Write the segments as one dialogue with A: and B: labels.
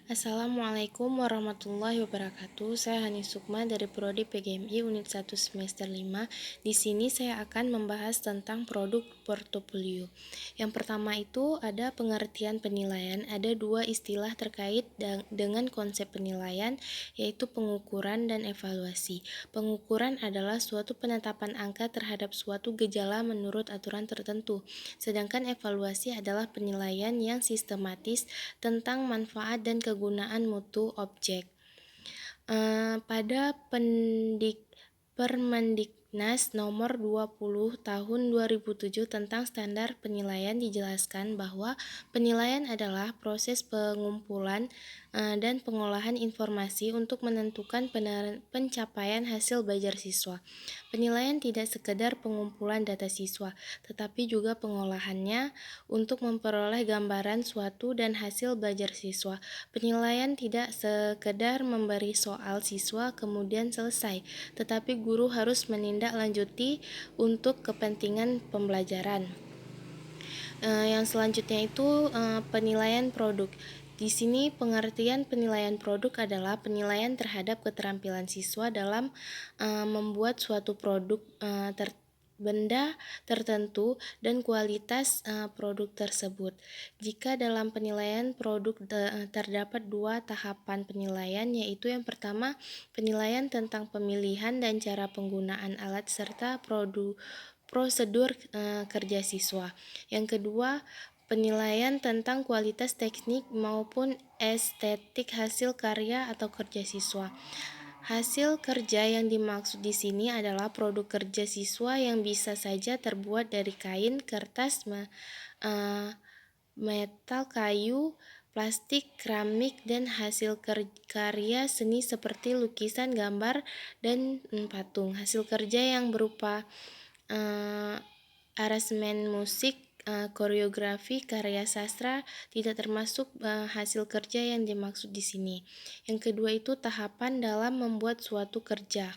A: Assalamualaikum warahmatullahi wabarakatuh. Saya Hani Sukma dari Prodi PGMI Unit 1 Semester 5. Di sini saya akan membahas tentang produk portofolio. Yang pertama itu ada pengertian penilaian. Ada dua istilah terkait dengan konsep penilaian, yaitu pengukuran dan evaluasi. Pengukuran adalah suatu penetapan angka terhadap suatu gejala menurut aturan tertentu. Sedangkan evaluasi adalah penilaian yang sistematis tentang manfaat dan kegunaan mutu objek. Pada Permendiknas nomor 20 tahun 2007 tentang standar penilaian dijelaskan bahwa penilaian adalah proses pengumpulan dan pengolahan informasi untuk menentukan pencapaian hasil belajar siswa. Penilaian tidak sekedar pengumpulan data siswa, tetapi juga pengolahannya untuk memperoleh gambaran suatu dan hasil belajar siswa. Penilaian tidak sekedar memberi soal siswa kemudian selesai, tetapi guru harus menindaklanjuti untuk kepentingan pembelajaran. Yang selanjutnya itu penilaian produk. Di sini pengertian penilaian produk adalah penilaian terhadap keterampilan siswa dalam membuat suatu produk benda tertentu dan kualitas produk tersebut. Jika dalam penilaian produk terdapat dua tahapan penilaian, yaitu yang pertama penilaian tentang pemilihan dan cara penggunaan alat serta prosedur kerja siswa. Yang kedua, penilaian tentang kualitas teknik maupun estetik hasil karya atau kerja siswa. Hasil kerja yang dimaksud di sini adalah produk kerja siswa yang bisa saja terbuat dari kain, kertas, metal, kayu, plastik, keramik, dan hasil karya seni seperti lukisan, gambar, dan patung. Hasil kerja yang berupa aransemen musik, koreografi, karya sastra tidak termasuk hasil kerja yang dimaksud di sini. Yang kedua itu tahapan dalam membuat suatu kerja.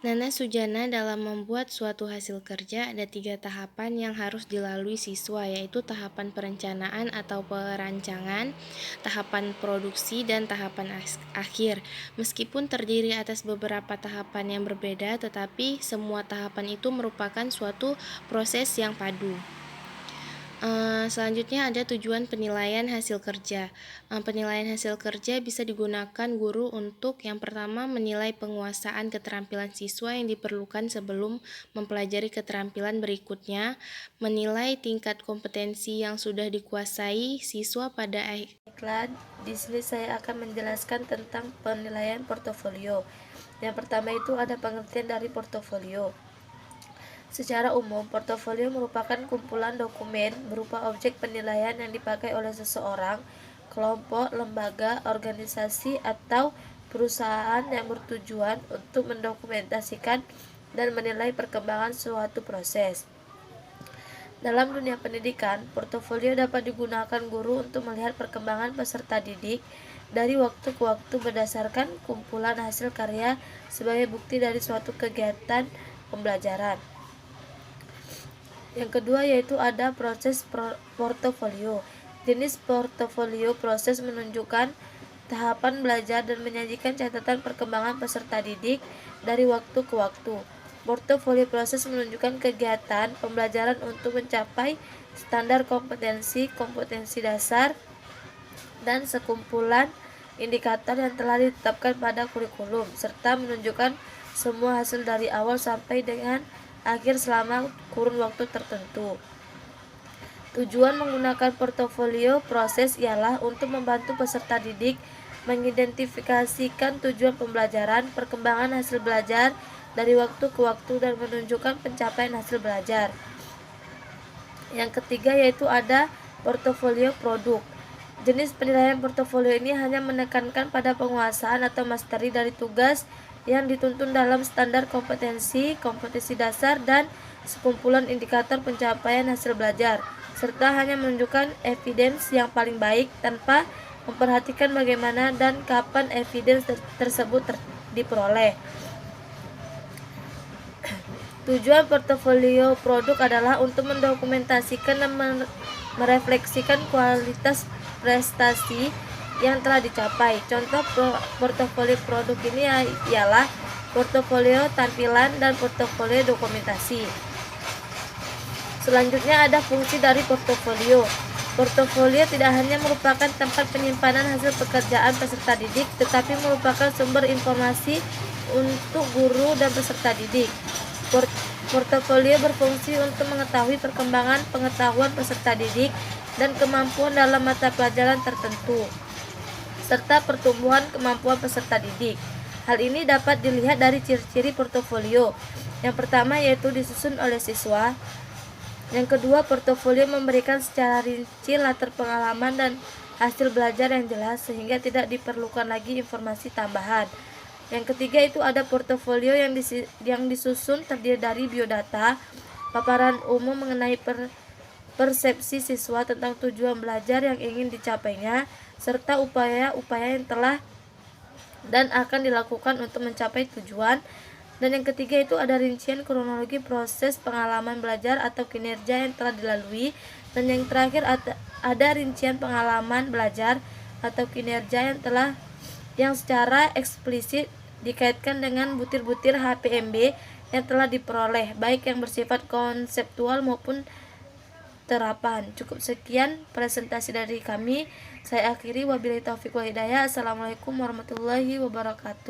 A: Nana Sujana dalam membuat suatu hasil kerja ada 3 tahapan yang harus dilalui siswa, yaitu tahapan perencanaan atau perancangan, tahapan produksi, dan tahapan akhir. Meskipun terdiri atas beberapa tahapan yang berbeda, tetapi semua tahapan itu merupakan suatu proses yang padu. Selanjutnya ada tujuan penilaian hasil kerja. Penilaian hasil kerja bisa digunakan guru untuk yang pertama menilai penguasaan keterampilan siswa yang diperlukan sebelum mempelajari keterampilan berikutnya, menilai tingkat kompetensi yang sudah dikuasai siswa pada
B: Baiklah, di sini saya akan menjelaskan tentang penilaian portofolio. Yang pertama itu ada pengertian dari portofolio. Secara umum, portofolio merupakan kumpulan dokumen berupa objek penilaian yang dipakai oleh seseorang, kelompok, lembaga, organisasi, atau perusahaan yang bertujuan untuk mendokumentasikan dan menilai perkembangan suatu proses. Dalam dunia pendidikan, portofolio dapat digunakan guru untuk melihat perkembangan peserta didik dari waktu ke waktu berdasarkan kumpulan hasil karya sebagai bukti dari suatu kegiatan pembelajaran. Yang kedua yaitu ada proses portofolio. Jenis portofolio proses menunjukkan tahapan belajar dan menyajikan catatan perkembangan peserta didik dari waktu ke waktu. Portofolio proses menunjukkan kegiatan pembelajaran untuk mencapai standar kompetensi dasar, dan sekumpulan indikator yang telah ditetapkan pada kurikulum, serta menunjukkan semua hasil dari awal sampai dengan akhir selama kurun waktu tertentu. Tujuan menggunakan portofolio proses ialah untuk membantu peserta didik mengidentifikasikan tujuan pembelajaran, perkembangan hasil belajar dari waktu ke waktu, dan menunjukkan pencapaian hasil belajar. Yang ketiga yaitu ada portofolio produk. Jenis penilaian portofolio ini hanya menekankan pada penguasaan atau mastery dari tugas yang dituntun dalam standar kompetensi dasar, dan sekumpulan indikator pencapaian hasil belajar, serta hanya menunjukkan evidence yang paling baik tanpa memperhatikan bagaimana dan kapan evidence tersebut diperoleh. Tujuan portofolio produk adalah untuk mendokumentasikan dan merefleksikan kualitas prestasi yang telah dicapai. Contoh portofolio produk ini ialah portofolio tampilan dan portofolio dokumentasi. Selanjutnya ada fungsi dari portofolio. Portofolio tidak hanya merupakan tempat penyimpanan hasil pekerjaan peserta didik, tetapi merupakan sumber informasi untuk guru dan peserta didik. Portofolio berfungsi untuk mengetahui perkembangan pengetahuan peserta didik dan kemampuan dalam mata pelajaran tertentu, serta pertumbuhan kemampuan peserta didik. Hal ini dapat dilihat dari ciri-ciri portofolio. Yang pertama yaitu disusun oleh siswa. Yang kedua, portofolio memberikan secara rinci latar pengalaman dan hasil belajar yang jelas sehingga tidak diperlukan lagi informasi tambahan. Yang ketiga itu ada portofolio yang disusun terdiri dari biodata, paparan umum mengenai persepsi siswa tentang tujuan belajar yang ingin dicapainya, serta upaya-upaya yang telah dan akan dilakukan untuk mencapai tujuan. Dan yang ketiga itu ada rincian kronologi proses pengalaman belajar atau kinerja yang telah dilalui. Dan yang terakhir ada rincian pengalaman belajar atau kinerja yang secara eksplisit dikaitkan dengan butir-butir HPMB yang telah diperoleh, baik yang bersifat konseptual maupun terapan. Cukup sekian presentasi dari kami. Saya akhiri, wabillahi taufiq wal hidayah. Assalamualaikum warahmatullahi wabarakatuh.